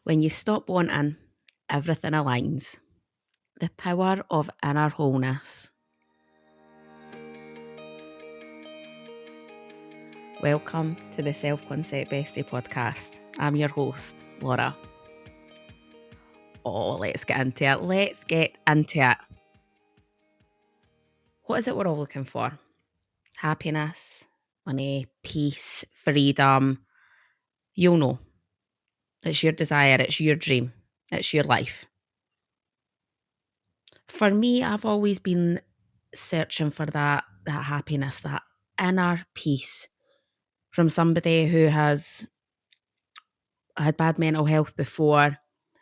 When you stop wanting, everything aligns. The power of inner wholeness. Welcome to the Self Concept Bestie podcast. I'm your host, Laura. Oh, let's get into it. What is it we're all looking for? Happiness, money, peace, freedom. You'll know. It's your desire, it's your dream, it's your life. For me, I've always been searching for that happiness, that inner peace from somebody who has had bad mental health before,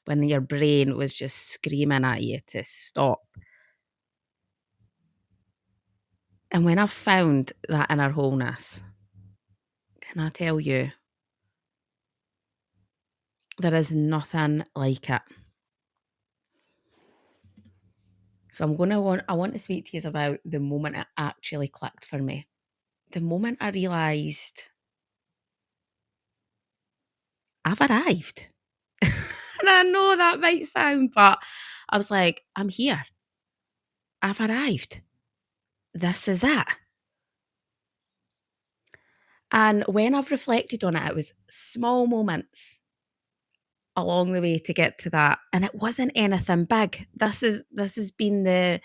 when your brain was just screaming at you to stop. And when I've found that inner wholeness, can I tell you, there is nothing like it. So I want to speak to you about the moment it actually clicked for me. The moment I realised I've arrived. And I know that might sound, but I was like, I'm here. I've arrived. This is it. And when I've reflected on it, it was small moments along the way to get to that. And it wasn't anything big. This has been the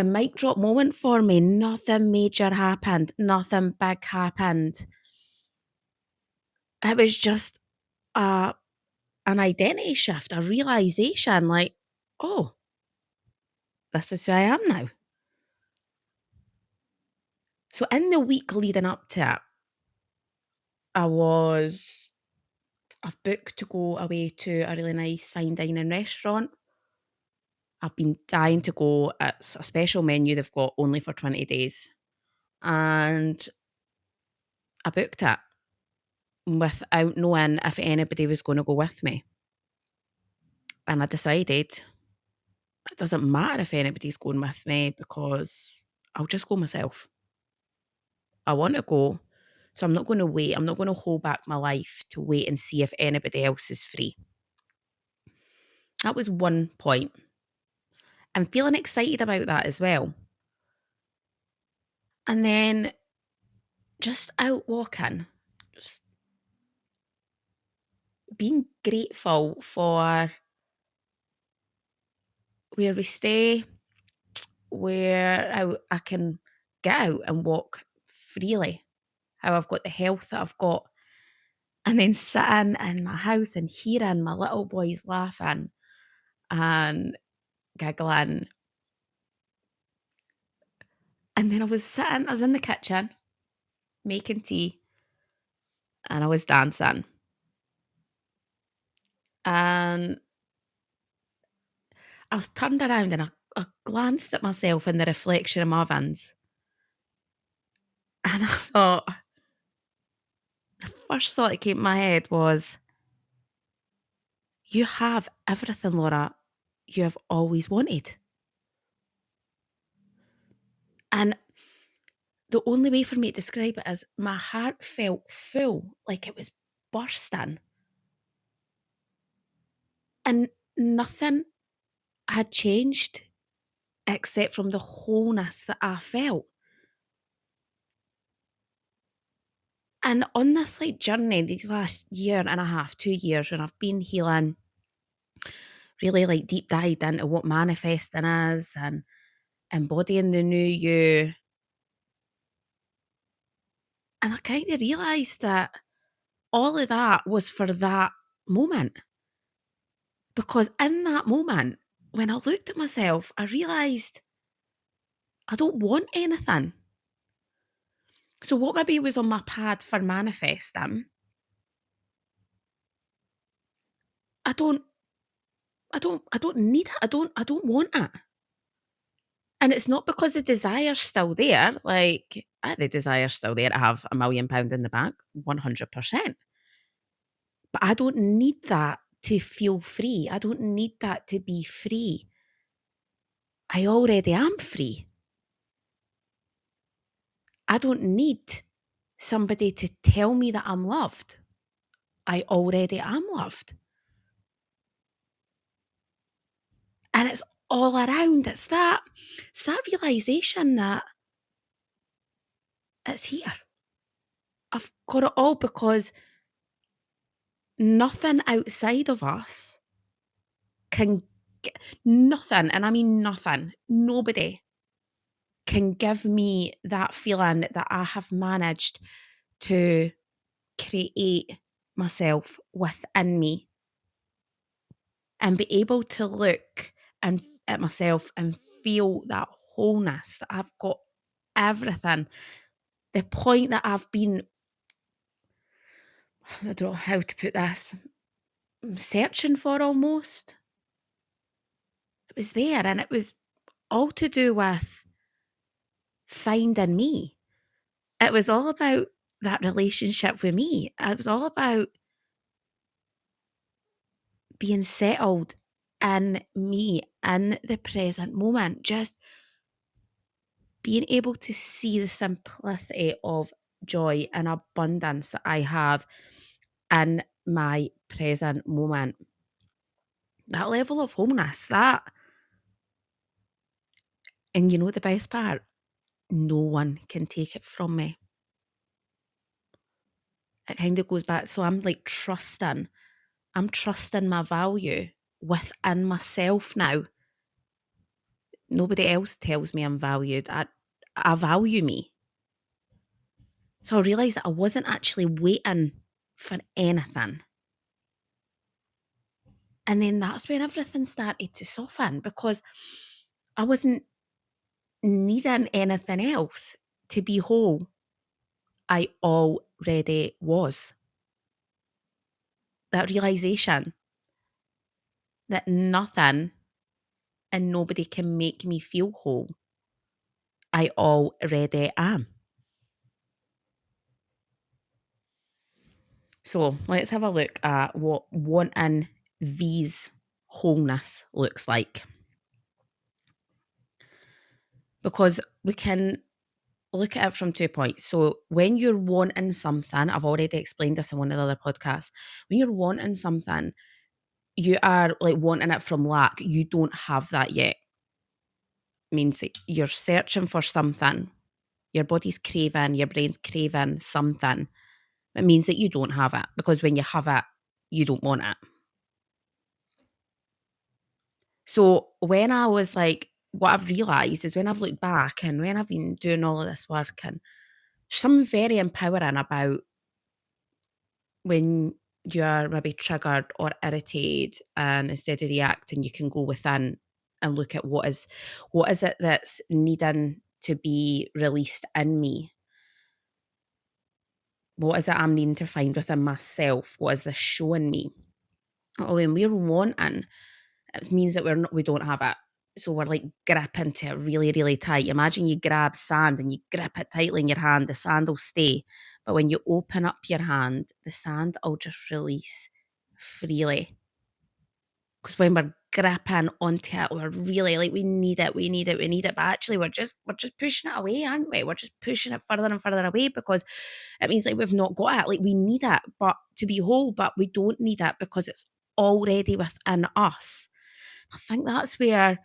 mic drop moment for me. Nothing major happened. Nothing big happened. It was just an identity shift, a realization like, oh, this is who I am now. So in the week leading up to it, I've booked to go away to a really nice fine dining restaurant. I've been dying to go. It's a special menu they've got only for 20 days. And I booked it without knowing if anybody was going to go with me. And I decided it doesn't matter if anybody's going with me because I'll just go myself. I want to go. So I'm not going to wait. I'm not going to hold back my life to wait and see if anybody else is free. That was one point. I'm feeling excited about that as well. And then just out walking, just being grateful for where we stay, where I can get out and walk freely, how I've got the health that I've got. And then sitting in my house and hearing my little boys laughing and giggling. And then I was in the kitchen making tea and I was dancing. And I was turned around and I glanced at myself in the reflection of my ovens. And I thought, the first thought that came to my head was, you have everything, Laura, you have always wanted. And the only way for me to describe it is my heart felt full, like it was bursting. And nothing had changed except from the wholeness that I felt. And on this journey, these last year and a half, 2 years, when I've been healing, really deep dived into what manifesting is and embodying the new you. And I kind of realised that all of that was for that moment. Because in that moment, when I looked at myself, I realised I don't want anything. So what maybe was on my pad for manifesting, I don't need it. I don't want it. And it's not because the desire's still there. The desire's still there to have £1,000,000 in the bank, 100%. But I don't need that to feel free. I don't need that to be free. I already am free. I don't need somebody to tell me that I'm loved. I already am loved. And it's all around. It's that realization that it's here. I've got it all because nothing outside of us can nothing, and I mean nothing, nobody can give me that feeling that I have managed to create myself within me and be able to look at myself and feel that wholeness, that I've got everything. The point that I've been, I don't know how to put this, searching for almost. It was there, and it was all to do with finding me. It was all about that relationship with me. It was all about being settled in me in the present moment, just being able to see the simplicity of joy and abundance that I have in my present moment. That level of wholeness, and you know the best part? No one can take it from me. It kind of goes back. So I'm trusting my value within myself now. Nobody else tells me I'm valued. I value me. So I realised that I wasn't actually waiting for anything. And then that's when everything started to soften because I wasn't needing anything else to be whole. I already was. That realisation that nothing and nobody can make me feel whole. I already am. So let's have a look at what wanting V's wholeness looks like. Because we can look at it from 2 points. So when you're wanting something, I've already explained this in one of the other podcasts. When you're wanting something, you are like wanting it from lack. You don't have that yet. Means that you're searching for something. Your body's craving, your brain's craving something. It means that you don't have it because when you have it, you don't want it. So when I was like, what I've realised is when I've looked back and when I've been doing all of this work, and something very empowering about when you're maybe triggered or irritated, and instead of reacting, you can go within and look at what is it that's needing to be released in me. What is it I'm needing to find within myself? What is this showing me? Oh, when we're wanting, it means that we don't have it. So we're like gripping to it really, really tight. Imagine you grab sand and you grip it tightly in your hand, the sand will stay. But when you open up your hand, the sand will just release freely. Because when we're gripping onto it, we're really like, we need it, we need it, we need it. But actually we're just pushing it away, aren't we? We're just pushing it further and further away because it means like we've not got it. Like we need it, but to be whole, but we don't need it because it's already within us. I think that's where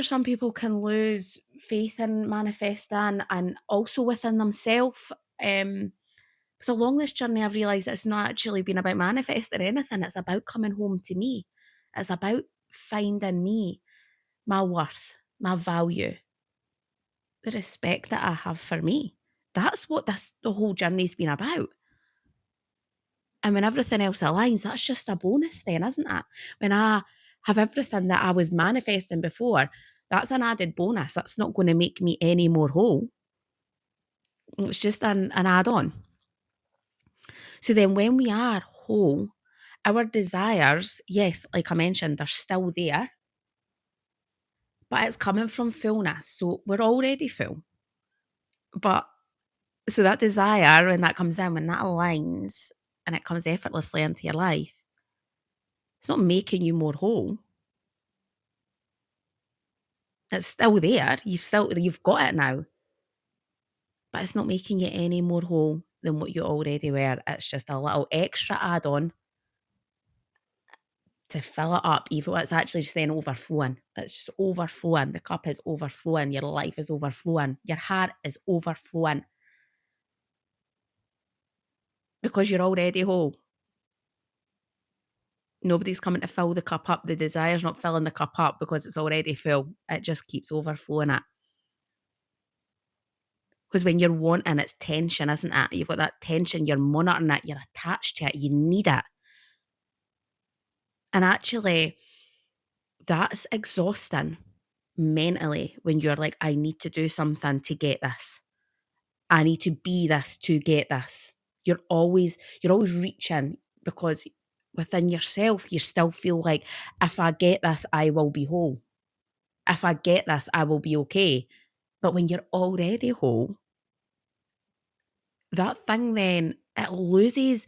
some people can lose faith in manifesting and also within themselves. Because along this journey, I've realised that it's not actually been about manifesting anything. It's about coming home to me. It's about finding me, my worth, my value, the respect that I have for me. That's what the whole journey's been about. And when everything else aligns, that's just a bonus then, isn't it? When I have everything that I was manifesting before, that's an added bonus. That's not going to make me any more whole. It's just an add on. So then when we are whole, our desires, yes, like I mentioned, they're still there, but it's coming from fullness. So we're already full. But so that desire, when that comes in, when that aligns and it comes effortlessly into your life, it's not making you more whole. It's still there. You've got it now, but it's not making you any more whole than what you already were. It's just a little extra add-on to fill it up, even though it's actually just then overflowing. It's just overflowing. The cup is overflowing. Your life is overflowing. Your heart is overflowing because you're already whole. Nobody's coming to fill the cup up. The desire's not filling the cup up because it's already full. It just keeps overflowing it. Because when you're wanting, it's tension, isn't it? You've got that tension, you're monitoring it, you're attached to it, you need it. And actually, that's exhausting mentally when you're like, I need to do something to get this. I need to be this to get this. You're always reaching because within yourself, you still feel like if I get this, I will be whole. If I get this, I will be okay. But when you're already whole, that thing then it loses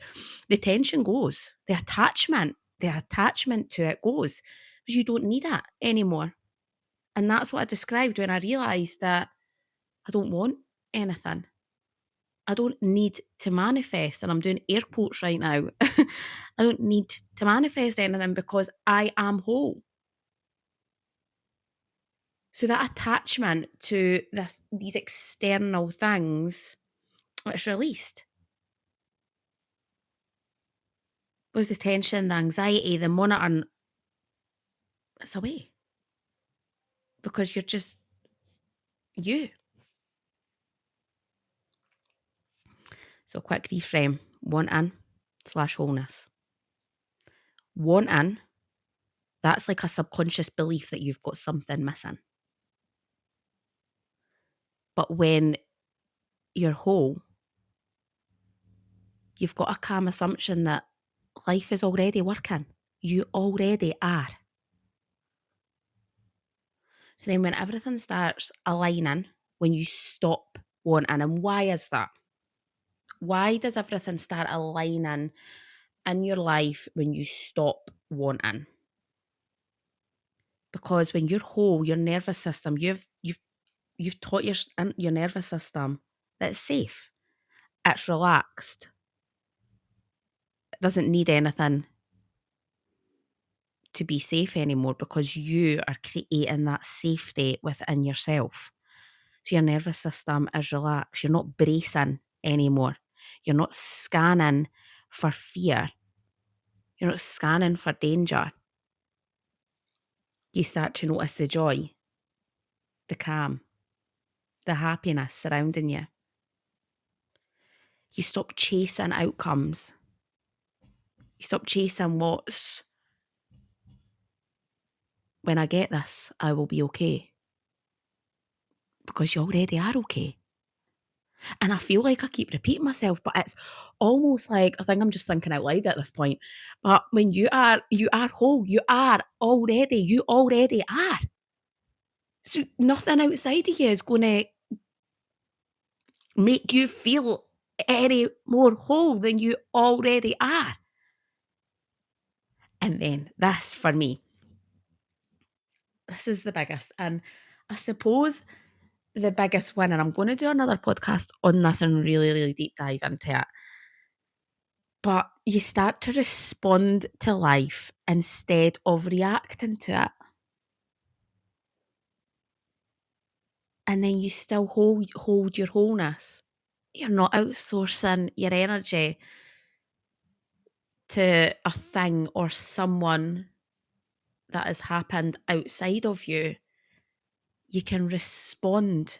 the tension goes. The attachment to it goes because you don't need it anymore. And that's what I described when I realized that I don't want anything. I don't need to manifest, and I'm doing air quotes right now. I don't need to manifest anything because I am whole. So that attachment to these external things, it's released. Was the tension, the anxiety, the monitoring, it's away. Because you're just you. So quick reframe. Wanting/wholeness. Wanting, that's like a subconscious belief that you've got something missing. But when you're whole, you've got a calm assumption that life is already working. You already are. So then when everything starts aligning, when you stop wanting, and why is that? Why does everything start aligning in your life when you stop wanting? Because when you're whole, your nervous system, you've taught your nervous system that it's safe, it's relaxed, it doesn't need anything to be safe anymore because you are creating that safety within yourself. So your nervous system is relaxed. You're not bracing anymore. You're not scanning for fear. You're not scanning for danger. You start to notice the joy, the calm, the happiness surrounding you. You stop chasing outcomes. You stop chasing what's, when I get this, I will be okay. Because you already are okay. And I feel like I keep repeating myself, but it's almost like, I think I'm just thinking out loud at this point. But when you are whole, you already are. So nothing outside of you is going to make you feel any more whole than you already are. And then this for me, this is the biggest. And I suppose the biggest one, and I'm going to do another podcast on this and really, really deep dive into it. But you start to respond to life instead of reacting to it. And then you still hold your wholeness. You're not outsourcing your energy to a thing or someone that has happened outside of you. You can respond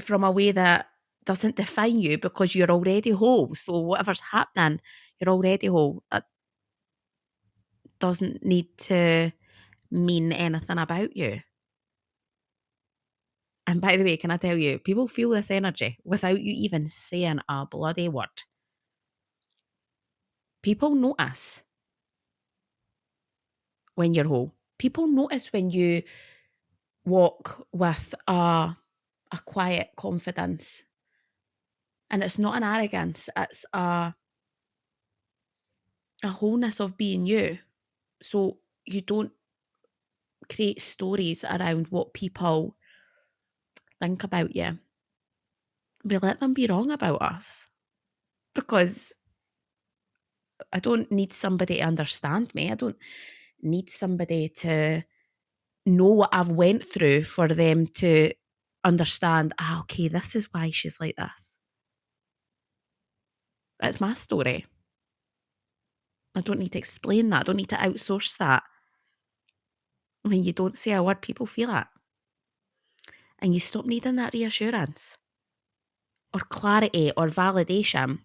from a way that doesn't define you because you're already whole. So whatever's happening, you're already whole. It doesn't need to mean anything about you. And by the way, can I tell you, people feel this energy without you even saying a bloody word. People notice when you're whole. People notice when you walk with a quiet confidence. And it's not an arrogance, it's a wholeness of being you. So you don't create stories around what people think about you. we let them be wrong about us because I don't need somebody to understand me. I don't need somebody to know what I've went through for them to understand, okay, this is why she's like this. It's my story. I don't need to explain that. I don't need to outsource that. When you don't say a word, people feel it. And you stop needing that reassurance or clarity or validation.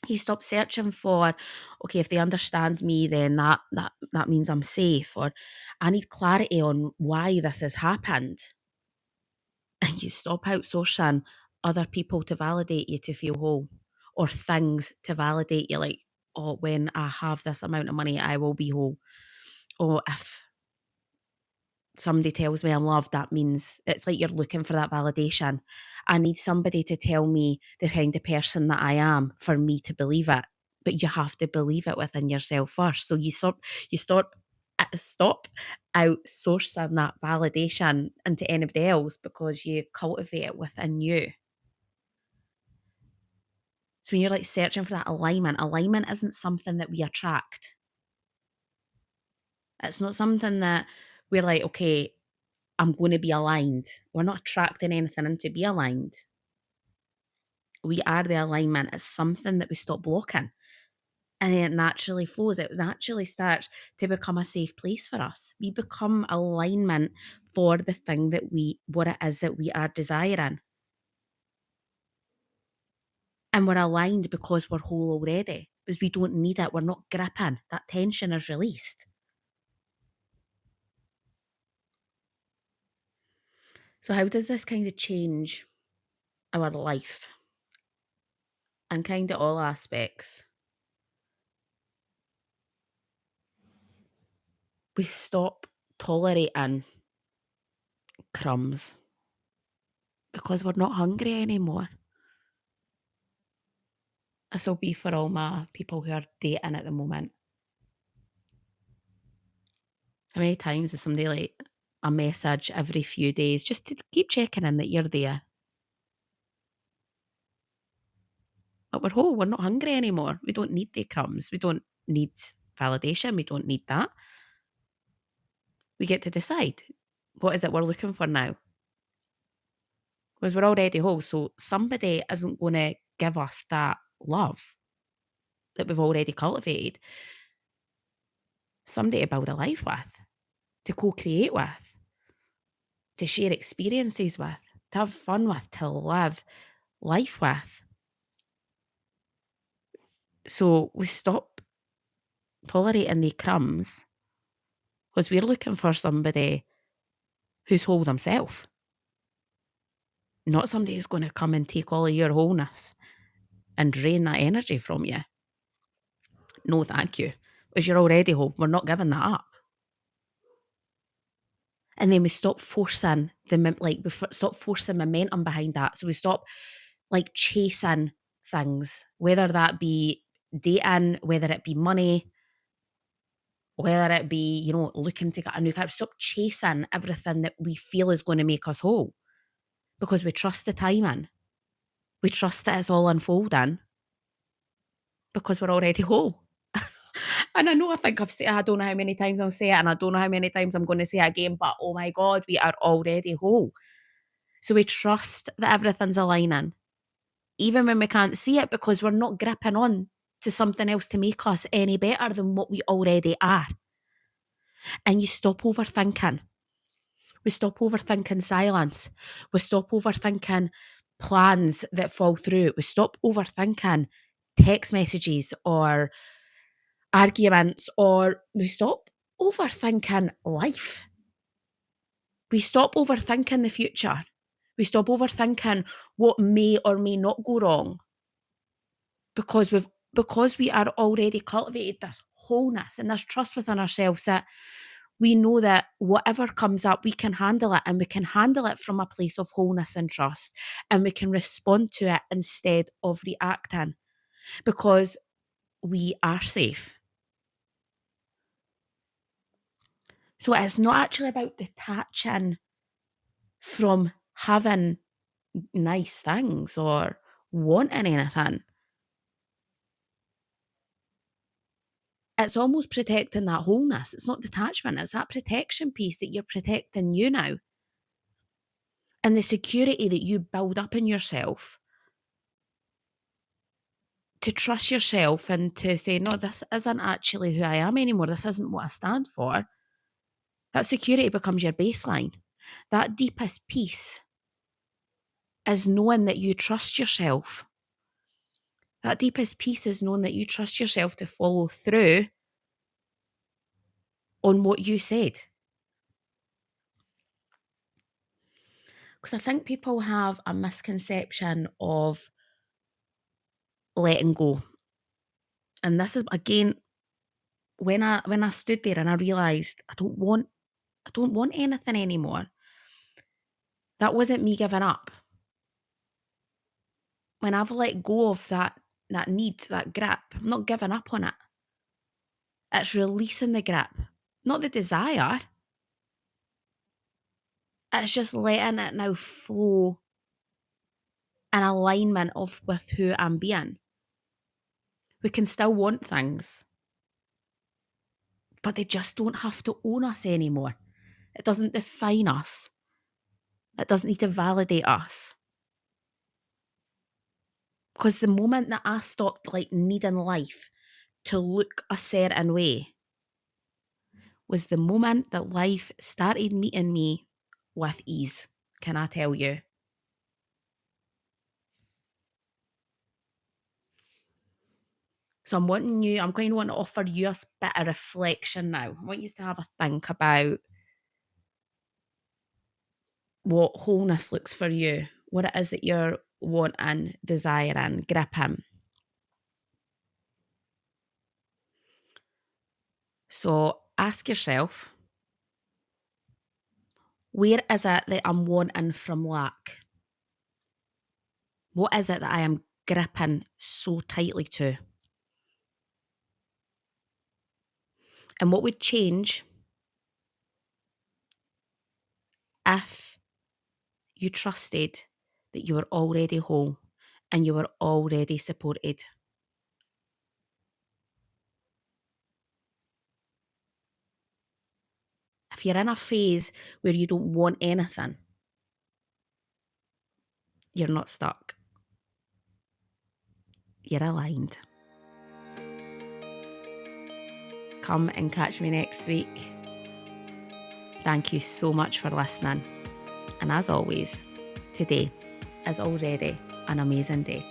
You stop searching for, okay, if they understand me, then that means I'm safe, or I need clarity on why this has happened. And you stop outsourcing other people to validate you to feel whole, or things to validate you, like, oh, when I have this amount of money, I will be whole. Or if somebody tells me I'm loved, that means it's like you're looking for that validation. I need somebody to tell me the kind of person that I am for me to believe it. But you have to believe it within yourself first. So you stop outsourcing that validation into anybody else because you cultivate it within you. So when you're like searching for that alignment isn't something that we attract. It's not something that we're like, okay, I'm going to be aligned. We're not attracting anything in to be aligned. We are the alignment. It's something that we stop blocking. And then it naturally flows. It naturally starts to become a safe place for us. We become alignment for the thing what it is that we are desiring. And we're aligned because we're whole already. Because we don't need it. We're not gripping. That tension is released. So how does this kind of change our life and kind of all aspects? We stop tolerating crumbs because we're not hungry anymore. This will be for all my people who are dating at the moment. How many times is somebody like a message every few days just to keep checking in that you're there? But we're whole, we're not hungry anymore. We don't need the crumbs. We don't need validation. We don't need that. We get to decide what is it we're looking for now. Because we're already whole. So somebody isn't going to give us that love that we've already cultivated. Somebody to build a life with, to co-create with, to share experiences with, to have fun with, to live life with. So we stop tolerating the crumbs because we're looking for somebody who's whole themselves, not somebody who's going to come and take all of your wholeness and drain that energy from you. No, thank you. Because you're already whole. We're not giving that up. And then we stop forcing stop forcing momentum behind that. So we stop like chasing things, whether that be dating, whether it be money, whether it be, looking to get a new car. Stop chasing everything that we feel is going to make us whole because we trust the timing. We trust that it's all unfolding because we're already whole. And I know I think I've said, I don't know how many times I'll say it, and I don't know how many times I'm going to say it again, but oh my God, we are already whole. So we trust that everything's aligning, even when we can't see it, because we're not gripping on to something else to make us any better than what we already are. And you stop overthinking. We stop overthinking silence. We stop overthinking plans that fall through. We stop overthinking text messages or arguments, or we stop overthinking life. We stop overthinking the future. We stop overthinking what may or may not go wrong because we are already cultivated this wholeness and this trust within ourselves that we know that whatever comes up, we can handle it, and we can handle it from a place of wholeness and trust, and we can respond to it instead of reacting because we are safe. So it's not actually about detaching from having nice things or wanting anything. It's almost protecting that wholeness. It's not detachment, it's that protection piece that you're protecting you now. And the security that you build up in yourself to trust yourself and to say, no, this isn't actually who I am anymore. This isn't what I stand for. That security becomes your baseline. That deepest peace is knowing that you trust yourself. That deepest peace is knowing that you trust yourself to follow through on what you said. Because I think people have a misconception of letting go. And this is again when I stood there and I realized I don't want anything anymore. That wasn't me giving up. When I've let go of that need, that grip, I'm not giving up on it. It's releasing the grip, not the desire. It's just letting it now flow in alignment of with who I'm being. We can still want things, but they just don't have to own us anymore. It doesn't define us. It doesn't need to validate us. Because the moment that I stopped like needing life to look a certain way was the moment that life started meeting me with ease. Can I tell you? So I'm going to want to offer you a bit of reflection now. I want you to have a think about what wholeness looks for you, what it is that you're wanting, desiring, gripping. So ask yourself, where is it that I'm wanting from lack? What is it that I am gripping so tightly to? And what would change if you trusted that you were already whole and you were already supported? If you're in a phase where you don't want anything, you're not stuck. You're aligned. Come and catch me next week. Thank you so much for listening. And as always, today is already an amazing day.